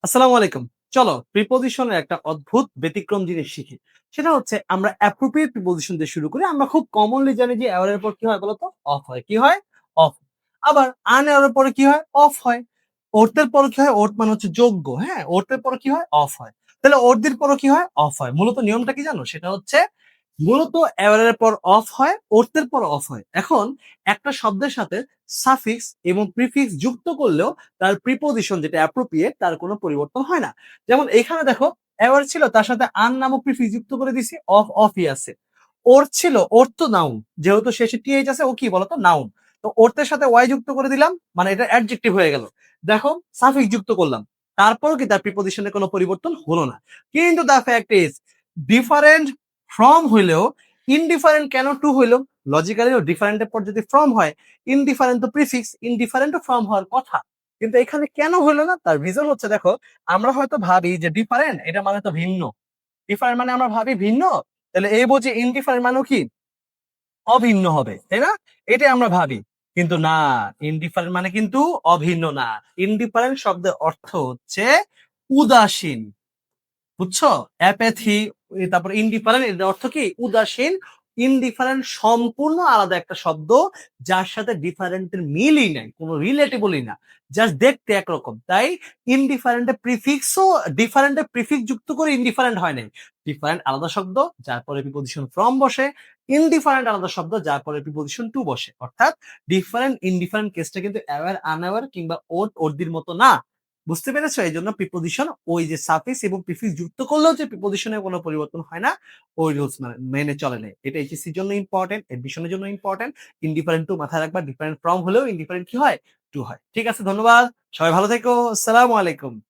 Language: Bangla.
আসসালামু আলাইকুম। চলো প্রিপজিশনের একটা অদ্ভুত ব্যতিক্রম জিনিস শিখি। সেটা হচ্ছে আমরা অ্যাপ্রোপ্রিয়েট প্রিপজিশন দিয়ে শুরু করি। আমরা খুব কমনলি জানি যে এওয়ার এর পর কি হয় বলতো? অফ হয়। কি হয়? অফ। আবার আন এওয়ার এর পরে কি হয়? অফ হয়। ওর্থ এর পরে কি হয়? ওর্থ মানে হচ্ছে যোগ্য, হ্যাঁ? ওর্থ এর পরে কি হয়? অফ হয়। তাহলে ওর্থ এর পরেও কি হয়? অফ হয়। মূলত নিয়মটা কি জানো? সেটা হচ্ছে মূলত এওয়ার এর পর অফ হয়, ওর্থ এর পর অফ হয়। এখন একটা শব্দের সাথে সাফিক্স এবং প্রিফিক্স যুক্ত করলেও তার প্রিপোজিশন যেটা অ্যাপ্রোপ্রিয়েট তার কোনো পরিবর্তন হয় না। যেমন এখানে দেখো এওয়ার ছিল তার সাথে আন নামক প্রিফিক্স যুক্ত করে দিছি অফ অফই আছে। ওর ছিল ওর তো নাউন যেহেতু শেষে টিএইচ আছে ও কি বলতো নাউন। তো ওরতের সাথে ওয়াই যুক্ত করে দিলাম মানে এটা অ্যাডজেক্টিভ হয়ে গেল। দেখো সাফিক্স যুক্ত করলাম তারপরও কি তার প্রিপোজিশনে কোনো পরিবর্তন হলো না। কিন্তু the fact is different from হইলেও ইনডিফারেন্ট কেন টু হইলো লজিক্যালি ডিফারেন্টের পর যদি ফ্রম হয় ইনডিফারেন্ট তো প্রিফিক্স ইনডিফারেন্টও ফ্রম হওয়ার কথা। কিন্তু এখানে কেন হলো না তার রিজন হচ্ছে দেখো আমরা হয়তো ভাবি যে ডিফারেন্ট এটা মানে তো ভিন্ন। ডিফারেন্ট মানে আমরা ভাবি ভিন্ন। তাহলে এই বুঝি ইনডিফারেন্ট মানে কি অভিন্ন হবে তাই না? এটাই আমরা ভাবি। কিন্তু না, ইনডিফারেন্ট মানে কিন্তু অভিন্ন না। ইনডিফারেন্ট শব্দের অর্থ হচ্ছে উদাসীন। বুঝছো? অ্যাপ্যাথি তারপর ইনডিফারেন্ট এর অর্থ কি? উদাসীন। ইনডিফারেন্ট সম্পূর্ণ আলাদা একটা শব্দ যার সাথে ডিফারেন্টের মিলই নাই, কোনো রিলেটেবলই না। জাস্ট দেখতে একরকম। তাই ইনডিফারেন্টের প্রিফিক্সও ডিফারেন্টের প্রিফিক্স যুক্ত করে ইনডিফারেন্ট হয় নাই। ডিফারেন্ট আলাদা শব্দ যার পরে প্রিপজিশন ফ্রম বসে, ইনডিফারেন্ট আলাদা শব্দ যার পরে প্রিপজিশন টু বসে। অর্থাৎ ডিফারেন্ট ইনডিফারেন্ট কেসটা কিন্তু অ্যাওয়ার আনঅ্যাওয়ার কিংবা ওট ওর্দির মতো না। বুঝতে পেরেছো? এইজন্য প্রিপজিশন ওই যে সাফিক্স এবং প্রিফিক্স যুক্ত করলেও যে প্রিপজিশনের কোনো পরিবর্তন হয় না, ওই রুলস মেনে চলে না। এটা এইচএসসির জন্য ইম্পর্টেন্ট, এডমিশনের জন্য ইম্পর্টেন্ট। ইনডিফারেন্ট টু মাথায় রাখবা, ডিফারেন্ট ফ্রম হলেও ইনডিফারেন্ট কি হয়? টু হয়। ঠিক আছে, ধন্যবাদ। সবাই ভালো থেকো। আসসালামু আলাইকুম।